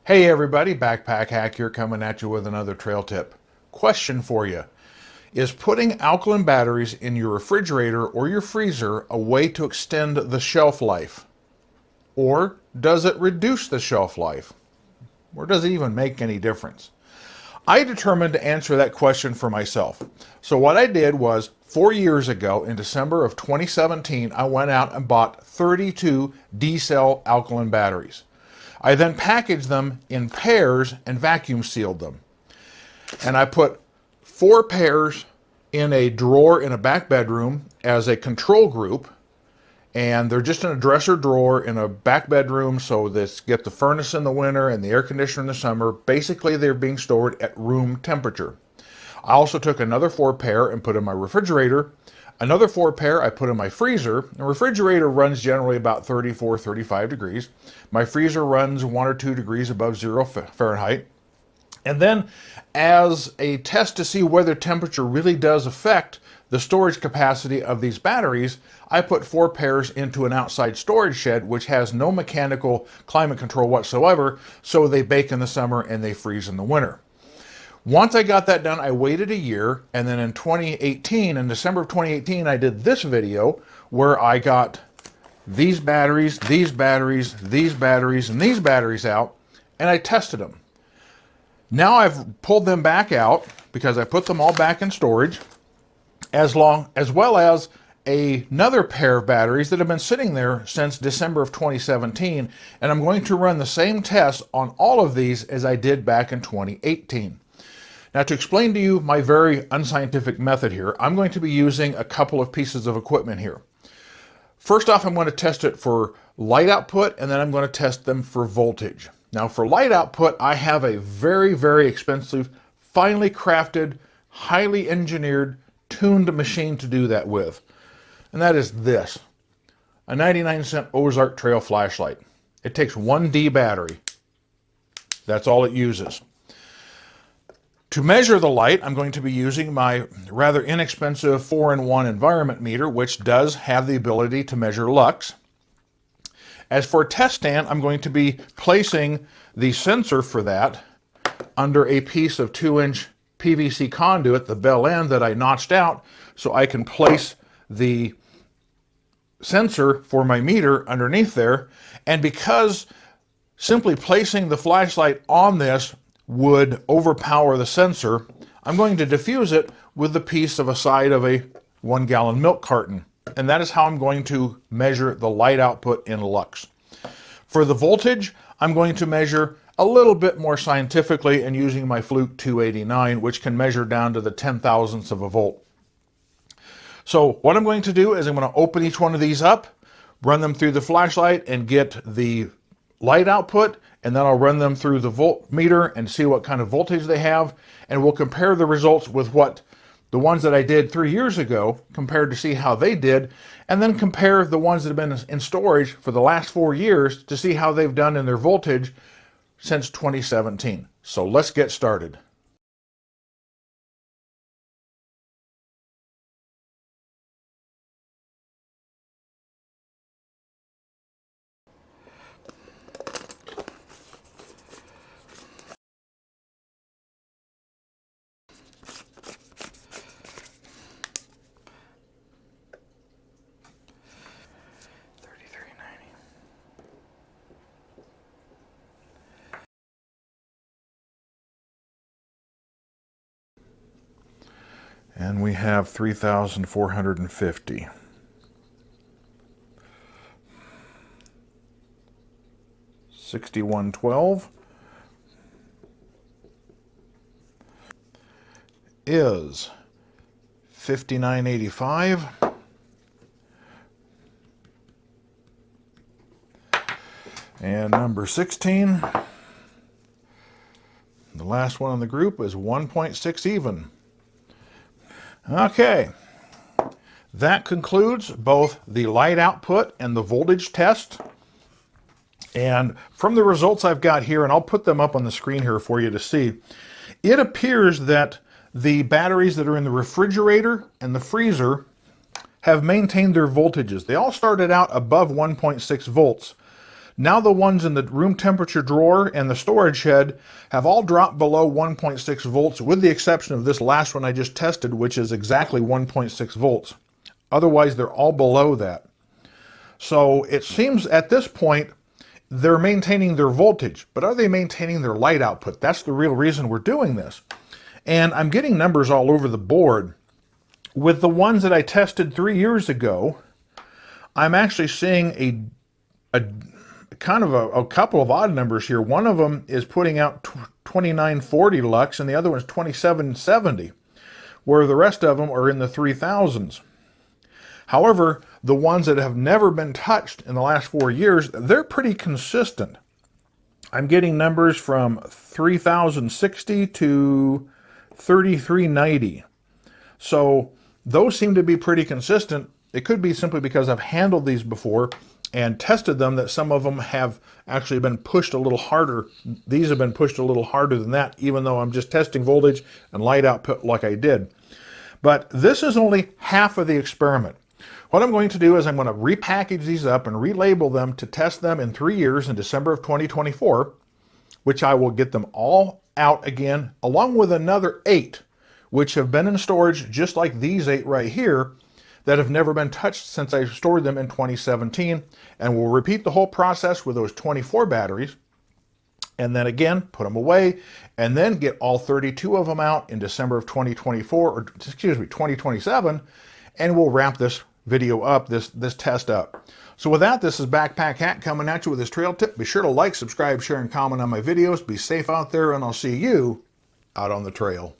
Hey everybody, Backpack Hack here coming at you with another trail tip. Question for you. Is putting alkaline batteries in your refrigerator or your freezer a way to extend the shelf life? Or does it reduce the shelf life? Or does it even make any difference? I determined to answer that question for myself. So what I did was 4 years ago in December of 2017, I went out and bought 32 D-cell alkaline batteries. I then packaged them in pairs and vacuum sealed them. And I put 4 pairs in a drawer in a back bedroom as a control group. And they're just in a dresser drawer in a back bedroom, so this get the furnace in the winter and the air conditioner in the summer. Basically, they're being stored at room temperature. I also took another 4 pair and put in my refrigerator. Another 4 pair I put in my freezer. The refrigerator runs generally about 34, 35 degrees. My freezer runs 1 or 2 degrees above 0 Fahrenheit. And then, as a test to see whether temperature really does affect the storage capacity of these batteries, I put 4 pairs into an outside storage shed which has no mechanical climate control whatsoever, so they bake in the summer and they freeze in the winter. Once I got that done, I waited a year, and then in December of 2018, I did this video where I got these batteries, these batteries, these batteries, and these batteries out, and I tested them. Now I've pulled them back out because I put them all back in storage, as well as another pair of batteries that have been sitting there since December of 2017, and I'm going to run the same test on all of these as I did back in 2018. Now, to explain to you my very unscientific method here, I'm going to be using a couple of pieces of equipment here. First off, I'm going to test it for light output, and then I'm going to test them for voltage. Now, for light output, I have a very, very expensive, finely crafted, highly engineered, tuned machine to do that with. And that is this, a 99-cent Ozark Trail flashlight. It takes 1 D battery. That's all it uses. To measure the light, I'm going to be using my rather inexpensive 4-in-1 environment meter, which does have the ability to measure lux. As for a test stand, I'm going to be placing the sensor for that under a piece of 2-inch PVC conduit, the bell end that I notched out, so I can place the sensor for my meter underneath there. And because simply placing the flashlight on this would overpower the sensor, I'm going to diffuse it with the piece of a side of a 1-gallon milk carton. And that is how I'm going to measure the light output in lux. For the voltage, I'm going to measure a little bit more scientifically and using my Fluke 289, which can measure down to the 10,000ths of a volt. So what I'm going to do is I'm going to open each one of these up, run them through the flashlight and get the light output, and then I'll run them through the voltmeter and see what kind of voltage they have, and we'll compare the results with what the ones that I did 3 years ago compared to see how they did, and then compare the ones that have been in storage for the last 4 years to see how they've done in their voltage since 2017. So let's get started. And we have 3,450. $61.12 is $59.85. And number 16, the last one in the group, is 1.6 even. Okay, that concludes both the light output and the voltage test. And from the results I've got here, and I'll put them up on the screen here for you to see, it appears that the batteries that are in the refrigerator and the freezer have maintained their voltages. They all started out above 1.6 volts. Now the ones in the room temperature drawer and the storage shed have all dropped below 1.6 volts, with the exception of this last one I just tested, which is exactly 1.6 volts. Otherwise, they're all below that. So it seems at this point they're maintaining their voltage, but are they maintaining their light output? That's the real reason we're doing this. And I'm getting numbers all over the board. With the ones that I tested 3 years ago, I'm actually seeing a kind of a couple of odd numbers here. One of them is putting out 2940 lux and the other one's 2770, where the rest of them are in the 3000s. However, the ones that have never been touched in the last 4 years, they're pretty consistent. I'm getting numbers from 3060 to 3390. So those seem to be pretty consistent. It could be simply because I've handled these before and tested them, that some of them have actually been pushed a little harder. These have been pushed a little harder than that, even though I'm just testing voltage and light output like I did. But this is only half of the experiment. What I'm going to do is I'm going to repackage these up and relabel them to test them in 3 years in December of 2024, which I will get them all out again, along with another 8, which have been in storage just like these 8 right here, that have never been touched since I stored them in 2017. And we'll repeat the whole process with those 24 batteries, and then again, put them away, and then get all 32 of them out in December of 2024, or excuse me, 2027, and we'll wrap this video up, this test up. So with that, this is Backpack Hack coming at you with this trail tip. Be sure to like, subscribe, share, and comment on my videos. Be safe out there, and I'll see you out on the trail.